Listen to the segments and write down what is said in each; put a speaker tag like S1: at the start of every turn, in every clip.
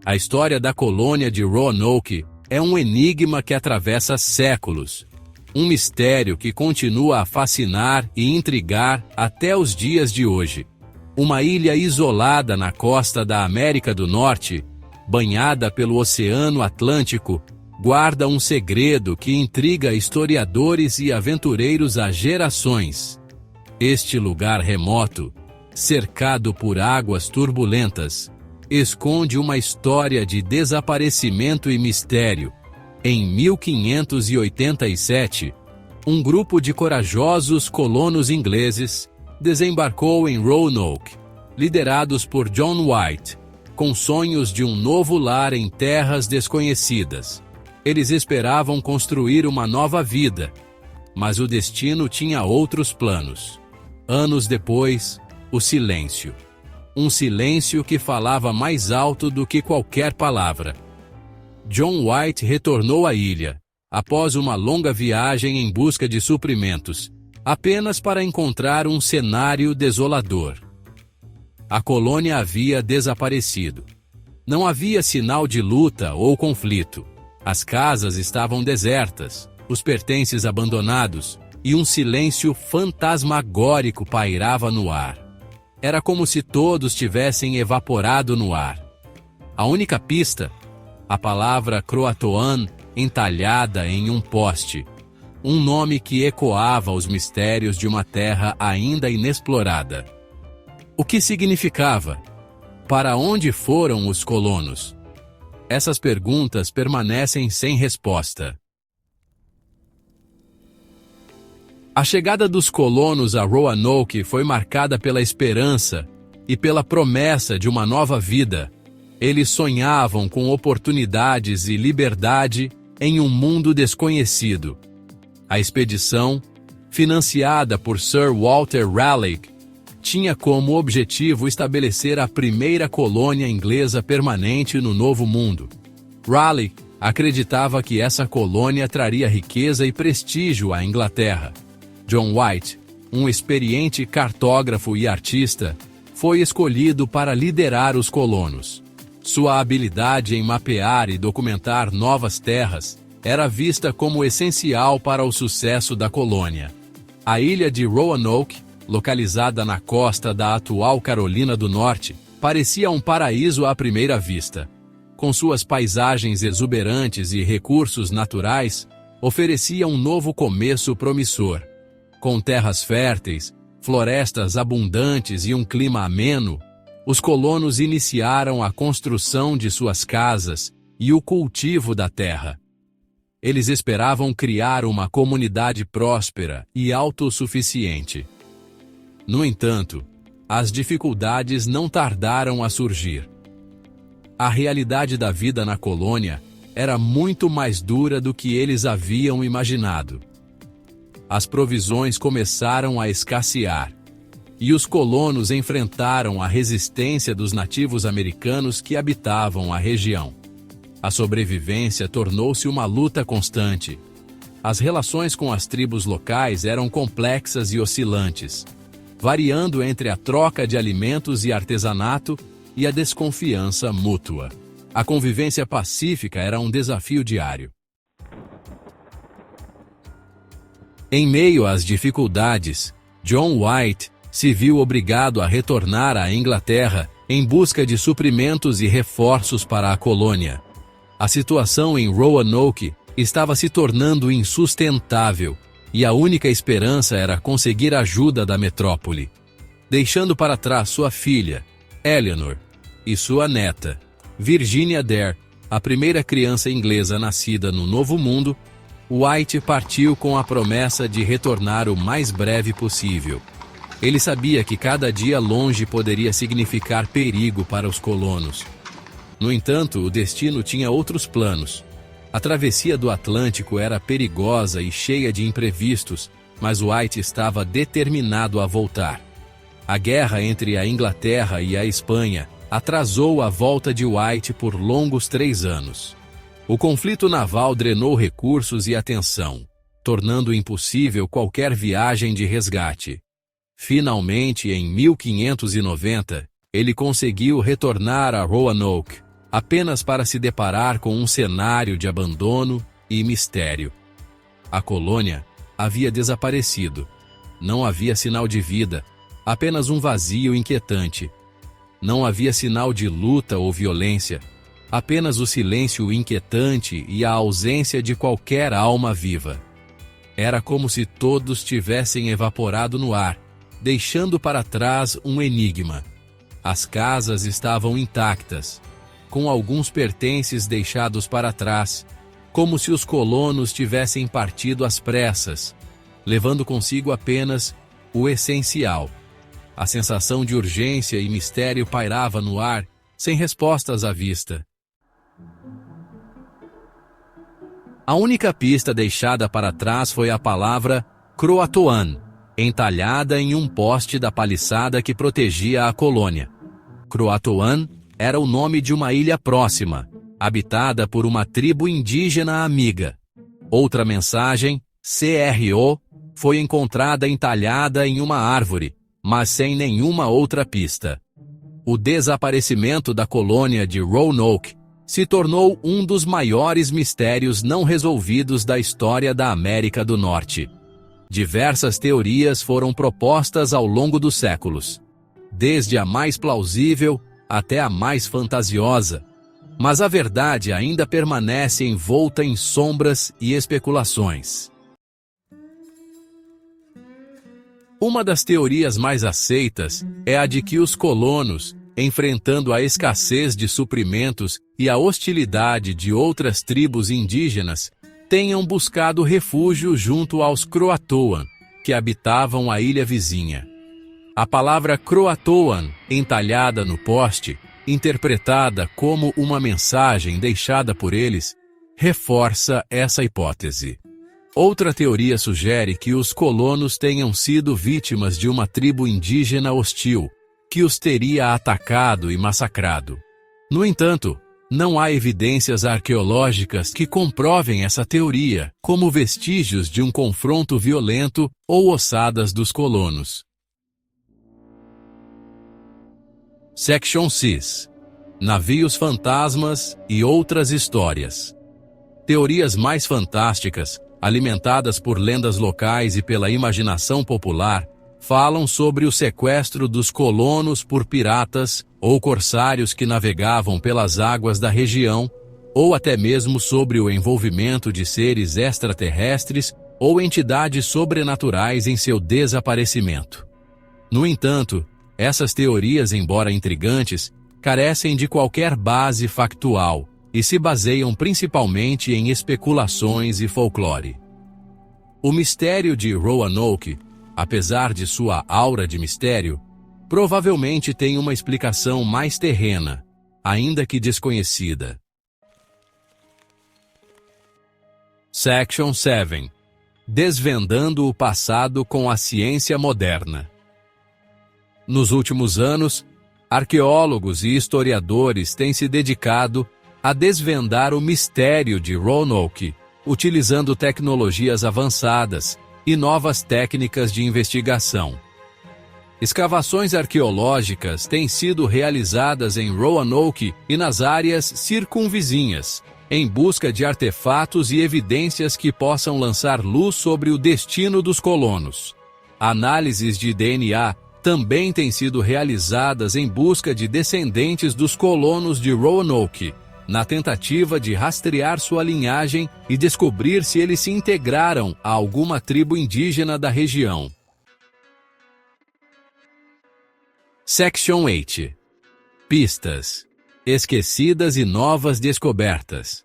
S1: A história da colônia de Roanoke é um enigma que atravessa séculos. Um mistério que continua a fascinar e intrigar até os dias de hoje. Uma ilha isolada na costa da América do Norte, banhada pelo Oceano Atlântico, guarda um segredo que intriga historiadores e aventureiros há gerações. Este lugar remoto, cercado por águas turbulentas, esconde uma história de desaparecimento e mistério. Em 1587, um grupo de corajosos colonos ingleses desembarcou em Roanoke, liderados por John White, com sonhos de um novo lar em terras desconhecidas. Eles esperavam construir uma nova vida, mas o destino tinha outros planos. Anos depois, o silêncio. Um silêncio que falava mais alto do que qualquer palavra. John White retornou à ilha, após uma longa viagem em busca de suprimentos, apenas para encontrar um cenário desolador. A colônia havia desaparecido. Não havia sinal de luta ou conflito. As casas estavam desertas, os pertences abandonados, e um silêncio fantasmagórico pairava no ar. Era como se todos tivessem evaporado no ar. A única pista, a palavra Croatoan entalhada em um poste, um nome que ecoava os mistérios de uma terra ainda inexplorada. O que significava? Para onde foram os colonos? Essas perguntas permanecem sem resposta. A chegada dos colonos a Roanoke foi marcada pela esperança e pela promessa de uma nova vida. Eles sonhavam com oportunidades e liberdade em um mundo desconhecido. A expedição, financiada por Sir Walter Raleigh, tinha como objetivo estabelecer a primeira colônia inglesa permanente no Novo Mundo. Raleigh acreditava que essa colônia traria riqueza e prestígio à Inglaterra. John White, um experiente cartógrafo e artista, foi escolhido para liderar os colonos. Sua habilidade em mapear e documentar novas terras era vista como essencial para o sucesso da colônia. A ilha de Roanoke, localizada na costa da atual Carolina do Norte, parecia um paraíso à primeira vista. Com suas paisagens exuberantes e recursos naturais, oferecia um novo começo promissor. Com terras férteis, florestas abundantes e um clima ameno, os colonos iniciaram a construção de suas casas e o cultivo da terra. Eles esperavam criar uma comunidade próspera e autossuficiente. No entanto, as dificuldades não tardaram a surgir. A realidade da vida na colônia era muito mais dura do que eles haviam imaginado. As provisões começaram a escassear, e os colonos enfrentaram a resistência dos nativos americanos que habitavam a região. A sobrevivência tornou-se uma luta constante. As relações com as tribos locais eram complexas e oscilantes, variando entre a troca de alimentos e artesanato e a desconfiança mútua. A convivência pacífica era um desafio diário. Em meio às dificuldades, John White se viu obrigado a retornar à Inglaterra em busca de suprimentos e reforços para a colônia. A situação em Roanoke estava se tornando insustentável, e a única esperança era conseguir ajuda da metrópole. Deixando para trás sua filha, Eleanor, e sua neta, Virginia Dare, a primeira criança inglesa nascida no Novo Mundo, White partiu com a promessa de retornar o mais breve possível. Ele sabia que cada dia longe poderia significar perigo para os colonos. No entanto, o destino tinha outros planos. A travessia do Atlântico era perigosa e cheia de imprevistos, mas White estava determinado a voltar. A guerra entre a Inglaterra e a Espanha atrasou a volta de White por longos 3 anos. O conflito naval drenou recursos e atenção, tornando impossível qualquer viagem de resgate. Finalmente, em 1590, ele conseguiu retornar a Roanoke, apenas para se deparar com um cenário de abandono e mistério. A colônia havia desaparecido. Não havia sinal de vida, apenas um vazio inquietante. Não havia sinal de luta ou violência, apenas o silêncio inquietante e a ausência de qualquer alma viva. Era como se todos tivessem evaporado no ar, deixando para trás um enigma. As casas estavam intactas, com alguns pertences deixados para trás, como se os colonos tivessem partido às pressas, levando consigo apenas o essencial. A sensação de urgência e mistério pairava no ar, sem respostas à vista. A única pista deixada para trás foi a palavra Croatoan, entalhada em um poste da paliçada que protegia a colônia. Croatoan era o nome de uma ilha próxima, habitada por uma tribo indígena amiga. Outra mensagem, CRO, foi encontrada entalhada em uma árvore, mas sem nenhuma outra pista. O desaparecimento da colônia de Roanoke se tornou um dos maiores mistérios não resolvidos da história da América do Norte. Diversas teorias foram propostas ao longo dos séculos, desde a mais plausível até a mais fantasiosa, mas a verdade ainda permanece envolta em sombras e especulações. Uma das teorias mais aceitas é a de que os colonos, enfrentando a escassez de suprimentos e a hostilidade de outras tribos indígenas, tenham buscado refúgio junto aos Croatoan, que habitavam a ilha vizinha. A palavra Croatoan, entalhada no poste, interpretada como uma mensagem deixada por eles, reforça essa hipótese. Outra teoria sugere que os colonos tenham sido vítimas de uma tribo indígena hostil, que os teria atacado e massacrado. No entanto, não há evidências arqueológicas que comprovem essa teoria, como vestígios de um confronto violento ou ossadas dos colonos. Section 6. Navios fantasmas e outras histórias. Teorias mais fantásticas, alimentadas por lendas locais e pela imaginação popular, falam sobre o sequestro dos colonos por piratas ou corsários que navegavam pelas águas da região, ou até mesmo sobre o envolvimento de seres extraterrestres ou entidades sobrenaturais em seu desaparecimento. No entanto, essas teorias, embora intrigantes, carecem de qualquer base factual e se baseiam principalmente em especulações e folclore. O mistério de Roanoke, apesar de sua aura de mistério, provavelmente tem uma explicação mais terrena, ainda que desconhecida. Section 7. Desvendando o passado com a ciência moderna. Nos últimos anos, arqueólogos e historiadores têm se dedicado a desvendar o mistério de Roanoke, utilizando tecnologias avançadas e novas técnicas de investigação. Escavações arqueológicas têm sido realizadas em Roanoke e nas áreas circunvizinhas, em busca de artefatos e evidências que possam lançar luz sobre o destino dos colonos. Análises de DNA também têm sido realizadas em busca de descendentes dos colonos de Roanoke, na tentativa de rastrear sua linhagem e descobrir se eles se integraram a alguma tribo indígena da região. Section 8. Pistas. Esquecidas e novas descobertas.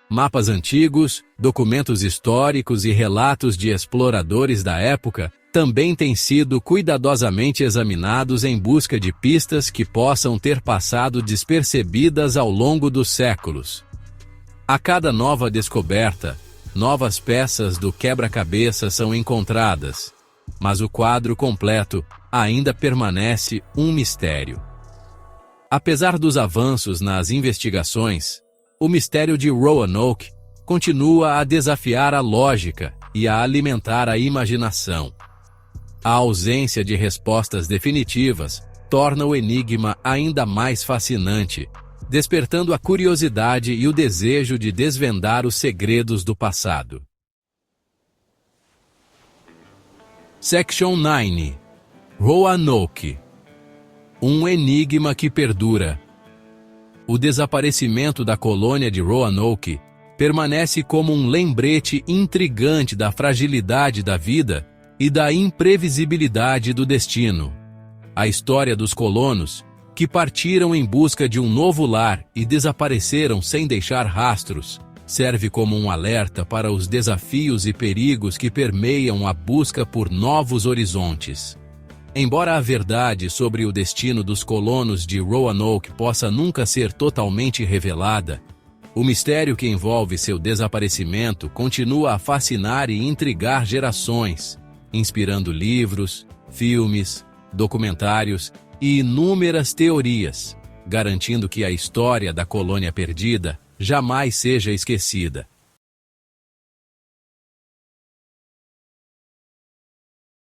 S1: Mapas antigos, documentos históricos e relatos de exploradores da época também têm sido cuidadosamente examinados em busca de pistas que possam ter passado despercebidas ao longo dos séculos. A cada nova descoberta, novas peças do quebra-cabeça são encontradas, mas o quadro completo ainda permanece um mistério. Apesar dos avanços nas investigações, o mistério de Roanoke continua a desafiar a lógica e a alimentar a imaginação. A ausência de respostas definitivas torna o enigma ainda mais fascinante, despertando a curiosidade e o desejo de desvendar os segredos do passado. Section 9. Roanoke. Um enigma que perdura. O desaparecimento da colônia de Roanoke permanece como um lembrete intrigante da fragilidade da vida e da imprevisibilidade do destino. A história dos colonos, que partiram em busca de um novo lar e desapareceram sem deixar rastros, serve como um alerta para os desafios e perigos que permeiam a busca por novos horizontes. Embora a verdade sobre o destino dos colonos de Roanoke possa nunca ser totalmente revelada, o mistério que envolve seu desaparecimento continua a fascinar e intrigar gerações, inspirando livros, filmes, documentários e inúmeras teorias, garantindo que a história da colônia perdida jamais seja esquecida.